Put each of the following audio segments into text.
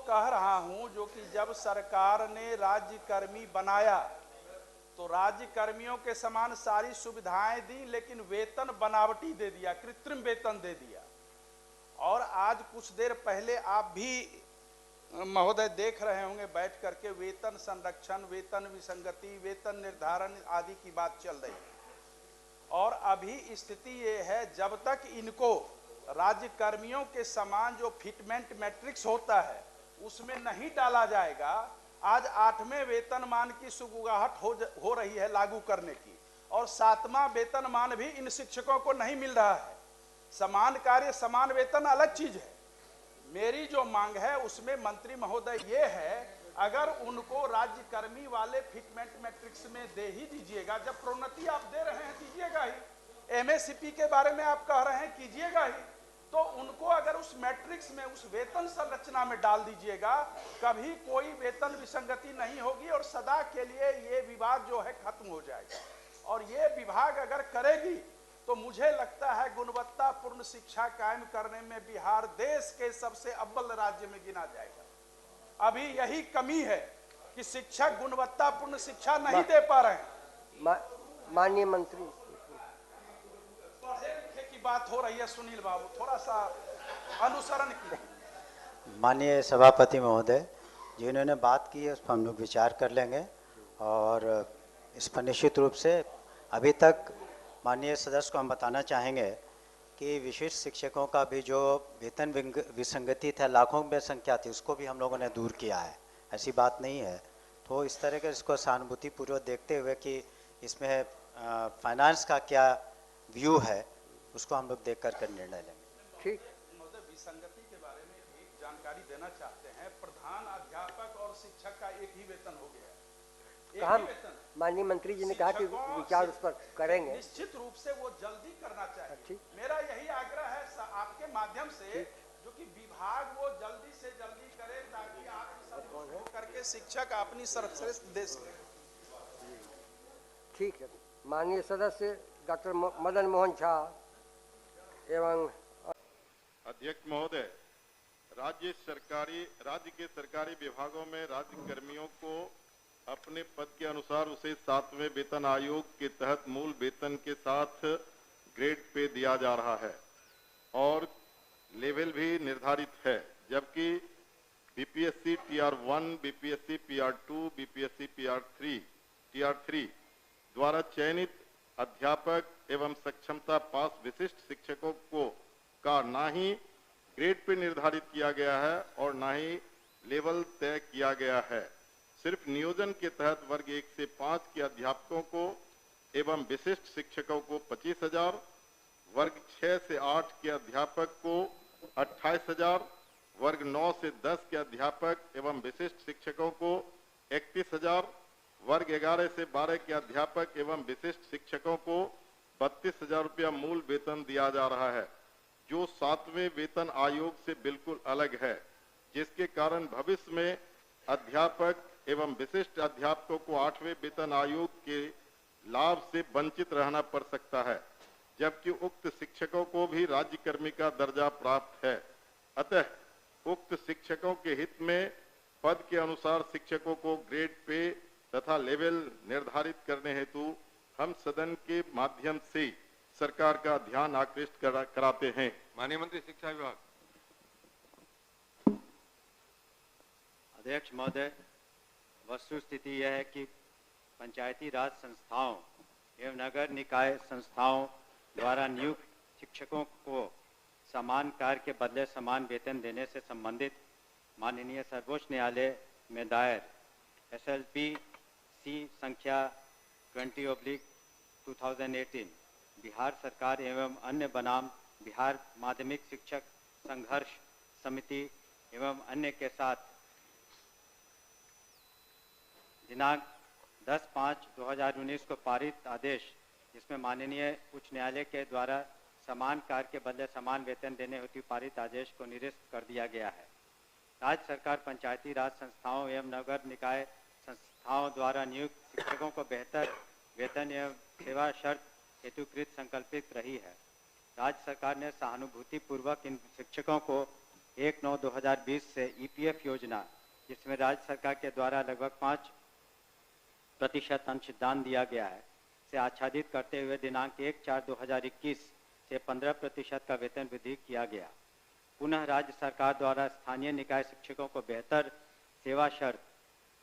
कह रहा हूं जो कि जब सरकार ने राज्य कर्मी बनाया तो राज्य कर्मियों के समान सारी सुविधाएं दी, लेकिन वेतन बनावटी दे दिया, कृत्रिम वेतन दे दिया। और आज कुछ देर पहले आप भी महोदय देख रहे होंगे बैठ करके वेतन संरक्षण, वेतन विसंगति, वेतन निर्धारण आदि की बात चल रही है। और अभी स्थिति ये है, जब तक इनको राज्य कर्मियों के समान जो फिटमेंट मैट्रिक्स होता है उसमें नहीं डाला जाएगा, आज 8वें वेतनमान की सुगबुगाहट हो रही है लागू करने की, और 7वां वेतनमान भी इन शिक्षकों को नहीं मिल रहा है। समान कार्य समान वेतन अलग चीज है। मेरी जो मांग है उसमें मंत्री महोदय ये है, अगर उनको राज्य कर्मी वाले फिटमेंट मैट्रिक्स में दे ही दीजिएगा, जब प्रोन्नति आप दे रहे हैं दीजिएगा ही, एमएससीपी के बारे में आप कह रहे हैं कीजिएगा ही, तो उनको अगर उस मैट्रिक्स में, उस वेतन संरचना में डाल दीजिएगा, कभी कोई वेतन विसंगति नहीं होगी और सदा के लिए ये विवाद जो है खत्म हो जाएगा। और ये विभाग अगर करेगी तो मुझे लगता है गुणवत्तापूर्ण शिक्षा कायम करने में बिहार देश के सबसे अव्वल राज्य में गिना जाएगा। अभी यही कमी है कि शिक्षक गुणवत्तापूर्ण शिक्षा नहीं दे पा रहे हैं। माननीय मंत्री, पढ़े लिखे की बात हो रही है, सुनील बाबू थोड़ा सा अनुसरण कीजिए। माननीय सभापति महोदय, जिन्होंने बात की है उस पर हम लोग विचार कर लेंगे, और इस पर निश्चित रूप से अभी तक माननीय सदस्य को हम बताना चाहेंगे कि विशिष्ट शिक्षकों का भी जो वेतन विसंगति था, लाखों में संख्या थी, उसको भी हम लोगों ने दूर किया है, ऐसी बात नहीं है। तो इस तरह के इसको सहानुभूतिपूर्वक देखते हुए कि इसमें फाइनेंस का क्या व्यू है, उसको हम लोग देख कर निर्णय लेंगे। ठीक। महोदय, विसंगति के बारे में एक जानकारी देना चाहते हैं। प्रधान अध्यापक और शिक्षक का एक ही वेतन हो गया है, एक ही वेतन। माननीय मंत्री जी ने कहा कि विचार उस पर करेंगे, निश्चित रूप से वो जल्दी करना चाहिए। मेरा यही आग्रह है आपके माध्यम से, जो कि विभाग वो जल्दी से जल्दी करे ताकि आप करके शिक्षक अपनी सर्वश्रेष्ठ दे सके। ठीक है। माननीय सदस्य डॉक्टर मदन मोहन झा एवं अध्यक्ष महोदय, राज्य के सरकारी विभागों में राज्य कर्मियों को अपने पद के अनुसार उसे 7वें वेतन आयोग के तहत मूल वेतन के साथ ग्रेड पे दिया जा रहा है और लेवल भी निर्धारित है, जबकि बीपीएससी टीआर1, बीपीएससी पीआर2, बीपीएससी टीआर3 द्वारा चयनित अध्यापक एवं सक्षमता पास विशिष्ट शिक्षकों को का ना ही ग्रेड पे निर्धारित किया गया है और ना ही लेवल तय किया गया है। सिर्फ नियोजन के तहत वर्ग 1 से 5 के अध्यापकों को एवं विशिष्ट शिक्षकों को 25,000, वर्ग 6 से 8 के अध्यापक को 28,000, वर्ग 9 से 10 के अध्यापक एवं विशिष्ट शिक्षकों को 31,000, वर्ग 11 से 12 के अध्यापक एवं विशिष्ट शिक्षकों को 32,000 रुपया मूल वेतन दिया जा रहा है, जो 7वें वेतन आयोग से बिल्कुल अलग है, जिसके कारण भविष्य में अध्यापक एवं विशिष्ट अध्यापकों को 8वें वेतन आयोग के लाभ से वंचित रहना पड़ सकता है, जबकि उक्त शिक्षकों को भी राज्य कर्मी का दर्जा प्राप्त है। अतः उक्त शिक्षकों के हित में पद के अनुसार शिक्षकों को ग्रेड पे तथा लेवल निर्धारित करने हेतु हम सदन के माध्यम से सरकार का ध्यान आकृष्ट कराते हैं। माननीय मंत्री शिक्षा विभाग। अध्यक्ष महोदय, वस्तु स्थिति यह है कि पंचायती राज संस्थाओं एवं नगर निकाय संस्थाओं द्वारा नियुक्त शिक्षकों को समान कार्य के बदले समान वेतन देने से संबंधित माननीय सर्वोच्च न्यायालय में दायर SLP C संख्या 20/2018 बिहार सरकार एवं अन्य बनाम बिहार माध्यमिक शिक्षक संघर्ष समिति एवं अन्य के साथ दिनांक 10/5/2019 को पारित आदेश, जिसमें माननीय उच्च न्यायालय के द्वारा समान कार्य के बदले समान वेतन देने हेतु पारित आदेश को निरस्त कर दिया गया है। राज्य सरकार पंचायती राज संस्थाओं एवं नगर निकाय संस्थाओं द्वारा नियुक्त शिक्षकों को बेहतर वेतन एवं सेवा शर्त हेतुकृत संकल्पित रही है। राज्य सरकार ने सहानुभूतिपूर्वक इन शिक्षकों को 1/9/2020 से ईपीएफ योजना, जिसमें राज्य सरकार के द्वारा लगभग 5% अंशदान दिया गया है, से आच्छादित करते हुए दिनांक 1/4/2021 से 15% का वेतन वृद्धि किया गया। पुनः राज्य सरकार द्वारा स्थानीय निकाय शिक्षकों को बेहतर सेवा शर्त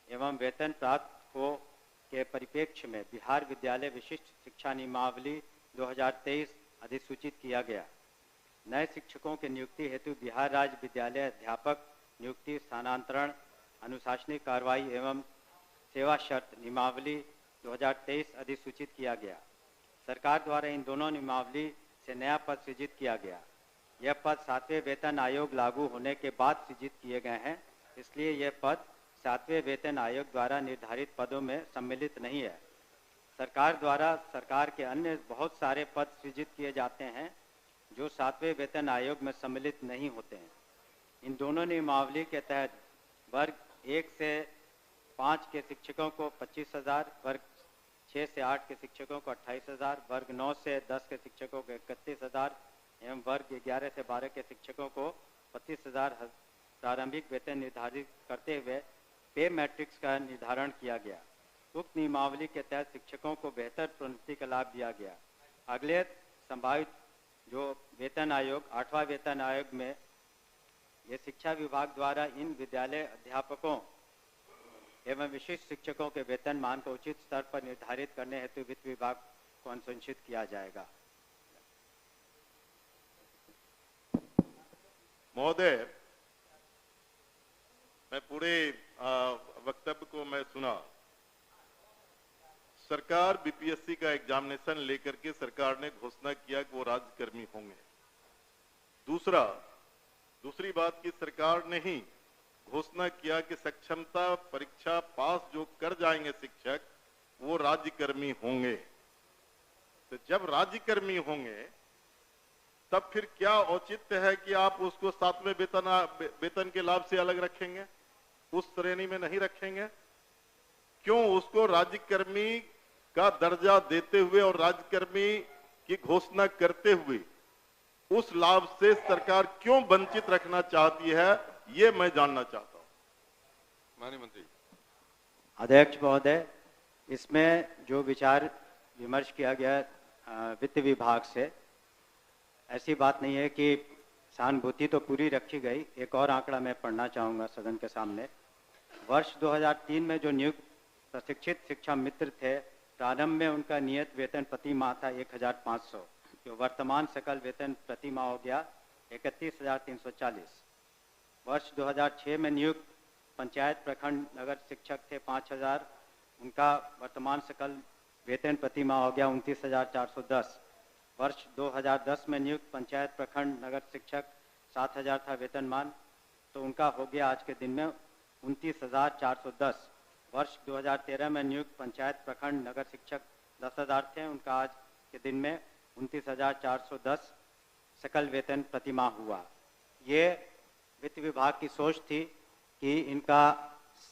एवं वेतन प्राप्त हो के परिप्रेक्ष्य में बिहार विद्यालय विशिष्ट शिक्षा नियमावली 2023 अधिसूचित किया गया। नए शिक्षकों के नियुक्ति हेतु बिहार राज्य विद्यालय अध्यापक नियुक्ति, स्थानांतरण, अनुशासनिक कार्रवाई एवं सेवा शर्त नियमावली 2023 अधिसूचित किया गया। सरकार द्वारा इन दोनों नियमावली से नया पद सृजित किया गया। यह पद 7वें वेतन आयोग लागू होने के बाद सृजित किए गए हैं, इसलिए यह पद 7वें वेतन आयोग द्वारा निर्धारित पदों में सम्मिलित नहीं है। सरकार द्वारा सरकार के अन्य बहुत सारे पद सृजित किए जाते हैं जो 7वें वेतन आयोग में सम्मिलित नहीं होते हैं। इन दोनों नियमावली के तहत वर्ग 1 से 5 के शिक्षकों को 25,000, वर्ग 6 से 8 के शिक्षकों को 28,000, वर्ग 9 से 10 के शिक्षकों को 31,000 एवं वर्ग 11 से 12 के शिक्षकों को 25,000 प्रारंभिक वेतन निर्धारित करते हुए पे मैट्रिक्स का निर्धारण किया गया। उक्त नियमावली के तहत शिक्षकों को बेहतर प्रोन्नति का लाभ दिया गया। अगले संभावित जो वेतन आयोग 8वां वेतन आयोग में ये शिक्षा विभाग द्वारा इन विद्यालय अध्यापकों एवं विशिष्ट शिक्षकों के वेतन मान को उचित स्तर पर निर्धारित करने हेतु वित्त विभाग को अनुशंसित किया जाएगा। महोदय, मैं पूरे वक्तव्य को मैं सुना। सरकार बीपीएससी का एग्जामिनेशन लेकर के सरकार ने घोषणा किया कि वो राज्यकर्मी होंगे। दूसरी बात की सरकार ने ही घोषणा किया कि सक्षमता परीक्षा पास जो कर जाएंगे शिक्षक वो राज्यकर्मी होंगे। तो जब राज्यकर्मी होंगे तब फिर क्या औचित्य है कि आप उसको 7वें वेतन के लाभ से अलग रखेंगे, उस श्रेणी में नहीं रखेंगे? क्यों उसको राज्यकर्मी का दर्जा देते हुए और राज्यकर्मी की घोषणा करते हुए उस लाभ से सरकार क्यों वंचित रखना चाहती है, ये मैं जानना चाहता हूं। माननीय मंत्री। अध्यक्ष महोदय, इसमें जो विचार विमर्श किया गया वित्त विभाग से, ऐसी बात नहीं है कि सहानुभूति तो पूरी रखी गई। एक और आंकड़ा मैं पढ़ना चाहूँगा सदन के सामने। वर्ष 2003 में जो नियुक्त प्रशिक्षित शिक्षा मित्र थे, प्रारंभ में उनका नियत वेतन प्रति माह था 1,500, जो वर्तमान सकल वेतन प्रति माह हो गया 31,340। वर्ष 2006 में नियुक्त पंचायत प्रखंड नगर शिक्षक थे 5,000, उनका वर्तमान सकल वेतन प्रति माह हो गया 29,410। वर्ष 2010 में नियुक्त पंचायत प्रखंड नगर शिक्षक 7,000 था वेतनमान, तो उनका हो गया आज के दिन में 29,410। वर्ष 2013 में नियुक्त पंचायत प्रखंड नगर शिक्षक 10,000 थे, उनका आज के दिन में 29,410 सकल वेतन प्रतिमाह हुआ। ये वित्त विभाग की सोच थी कि इनका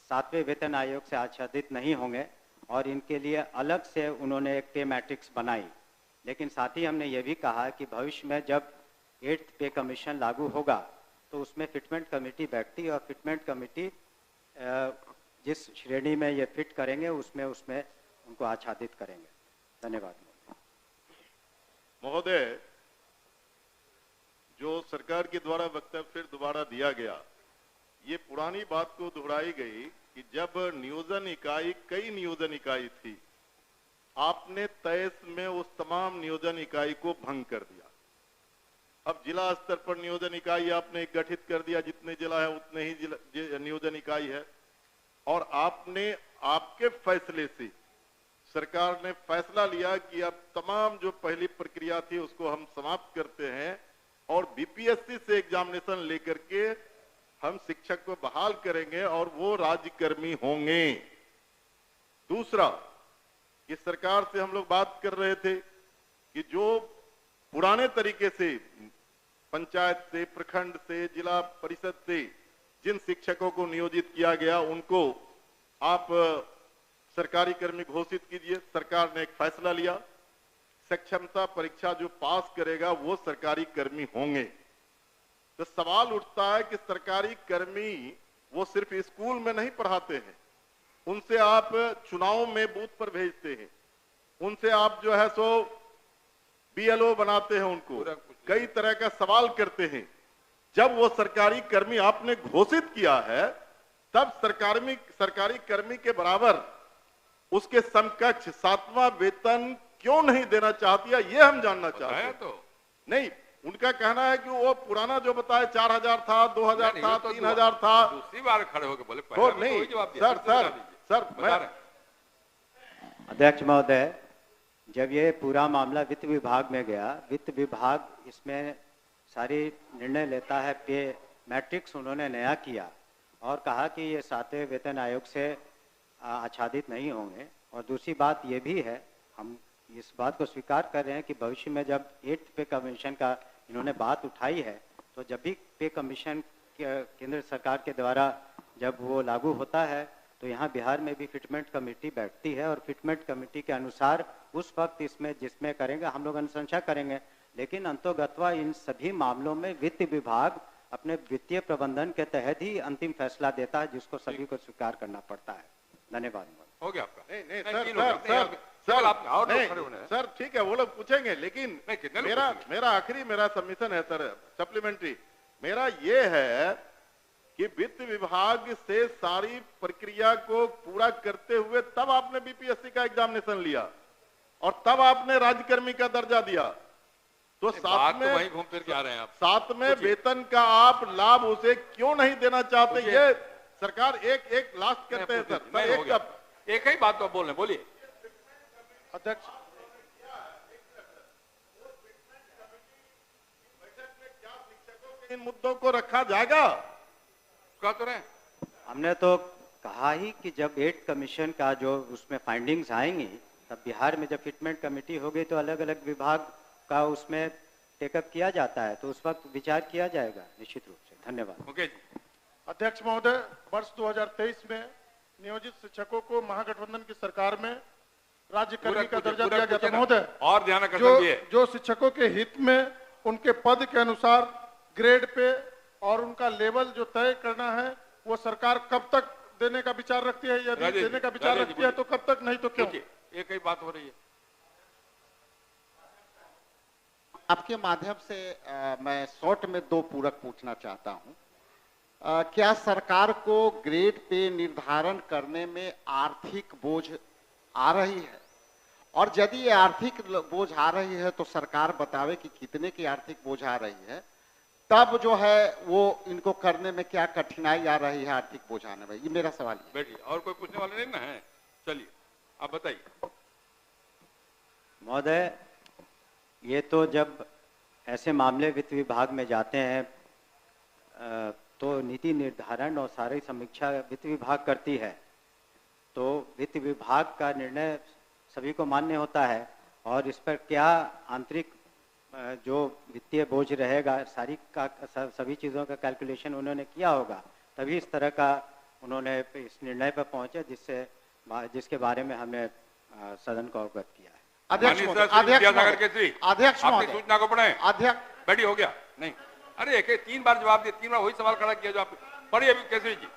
7वें वेतन आयोग से आच्छादित नहीं होंगे और इनके लिए अलग से उन्होंने एक पे मैट्रिक्स बनाई। लेकिन साथ ही हमने ये भी कहा कि भविष्य में जब 8th पे कमीशन लागू होगा तो उसमें फिटमेंट कमेटी बैठती और फिटमेंट कमेटी जिस श्रेणी में ये फिट करेंगे उसमें उनको आच्छादित करेंगे। धन्यवाद महोदय। जो सरकार के द्वारा वक्तव्य फिर दोबारा दिया गया, ये पुरानी बात को दोहराई गई कि जब नियोजन इकाई, कई नियोजन इकाई थी, आपने 23 में उस तमाम नियोजन इकाई को भंग कर दिया। अब जिला स्तर पर नियोजन इकाई आपने गठित कर दिया, जितने जिला है उतने ही नियोजन इकाई है। और आपने, आपके फैसले से सरकार ने फैसला लिया कि अब तमाम जो पहली प्रक्रिया थी उसको हम समाप्त करते हैं और बीपीएससी से एग्जामिनेशन लेकर के हम शिक्षक को बहाल करेंगे और वो राज्यकर्मी होंगे। दूसरा, कि सरकार से हम लोग बात कर रहे थे कि जो पुराने तरीके से पंचायत से, प्रखंड से, जिला परिषद से जिन शिक्षकों को नियोजित किया गया उनको आप सरकारी कर्मी घोषित कीजिए। सरकार ने एक फैसला लिया, सक्षमता परीक्षा जो पास करेगा वो सरकारी कर्मी होंगे। तो सवाल उठता है कि सरकारी कर्मी वो सिर्फ स्कूल में नहीं पढ़ाते हैं, उनसे आप चुनाव में बूथ पर भेजते हैं, उनसे आप जो है सो बीएलओ बनाते हैं, उनको कई तरह का सवाल करते हैं। जब वो सरकारी कर्मी आपने घोषित किया है, तब सरकारी कर्मी के बराबर उसके समकक्ष 7वां वेतन क्यों नहीं देना चाहती है, ये हम जानना चाहते हैं। तो नहीं, उनका कहना है कि वो पुराना जो बताया 4000 था, 2000 था, 3000 था। दूसरी बार खड़े होकर बोले तो नहीं सर मैं अध्यक्ष महोदय, जब ये पूरा मामला वित्त विभाग में गया, वित्त विभाग इसमें सारी निर्णय लेता है, पे मैट्रिक्स उन्होंने नया किया और कहा कि ये 7वें वेतन आयोग से आच्छादित नहीं होंगे। और दूसरी बात ये भी है, हम इस बात को स्वीकार कर रहे हैं कि भविष्य में जब 8th पे कमीशन का इन्होंने बात उठाई है, तो जब भी पे कमीशन केंद्र सरकार के द्वारा जब वो लागू होता है, तो यहाँ बिहार में भी फिटमेंट कमेटी बैठती है और फिटमेंट कमेटी के अनुसार उस वक्त इसमें जिसमें करेंगे हम लोग अनुशंसा करेंगे, लेकिन अंतोगत्वा इन सभी मामलों में वित्त विभाग अपने वित्तीय प्रबंधन के तहत ही अंतिम फैसला देता है, जिसको सभी को स्वीकार करना पड़ता है। धन्यवाद। हो गया आपका। नहीं सर ठीक है, वो लोग पूछेंगे, लेकिन मेरा सबमिशन है सर, सप्लीमेंट्री मेरा ये है कि वित्त विभाग से सारी प्रक्रिया को पूरा करते हुए तब आपने बीपीएससी का एग्जामिनेशन लिया और तब आपने राज्यकर्मी का दर्जा दिया। तो साथ में वहीं घूम फिर के आ रहे हैं आप। साथ में वेतन का आप लाभ उसे क्यों नहीं देना चाहते, ये सरकार एक लास्ट करते हैं सर। एक ही बात तो बोल रहे, बोलिए अध्यक्ष। इन मुद्दों को रखा जाएगा, कह तो रहे। हमने तो कहा ही कि जब 8th कमीशन का जो उसमें फाइंडिंग्स आएंगी, तब बिहार में जब फिटमेंट कमेटी होगी तो अलग अलग विभाग का उसमें टेकअप किया जाता है, तो उस वक्त विचार किया जाएगा निश्चित रूप से। धन्यवाद। ओके जी। अध्यक्ष महोदय, वर्ष 2023 में नियोजित शिक्षकों को महागठबंधन की सरकार में राज्य कर्मी का दर्जा दिया गया था महोदय। और ध्यान रखना, जो शिक्षकों के हित में उनके पद के अनुसार ग्रेड पे और उनका लेवल जो तय करना है, वो सरकार कब तक देने का विचार रखती है? यदि देने का विचार रखती है तो कब तक, नहीं तो क्यों? एक ही बात हो रही है। आपके माध्यम से मैं शॉर्ट में 2 पूरक पूछना चाहता हूं। क्या सरकार को ग्रेड पे निर्धारण करने में आर्थिक बोझ आ रही है? और यदि ये आर्थिक बोझ आ रही है तो सरकार बतावे कि कितने की आर्थिक बोझ आ रही है, तब जो है वो इनको करने में क्या कठिनाई आ रही है आर्थिक बोझ आने में? ये मेरा सवाल है। बैठिए, और कोई पूछने वाले नहीं ना है? चलिए आप बताइए। महोदय, ये तो जब ऐसे मामले वित्त विभाग में जाते हैं तो नीति निर्धारण और सारी समीक्षा वित्त विभाग करती है, तो वित्त विभाग का निर्णय सभी को मान्य होता है और इस पर क्या आंतरिक जो वित्तीय बोझ रहेगा, सारी का सभी चीज़ों का कैलकुलेशन उन्होंने किया होगा, तभी इस तरह का उन्होंने इस निर्णय पर पहुंचे जिसके बारे में हमने सदन को अवगत किया है। अध्यक्ष आपकी सूचना को पढ़े। अध्यक्ष बैठी हो गया नहीं? अरे 3 बार जवाब दिए, 3 बार वही सवाल खड़ा किया जो आप पढ़िए अभी। केसरी जी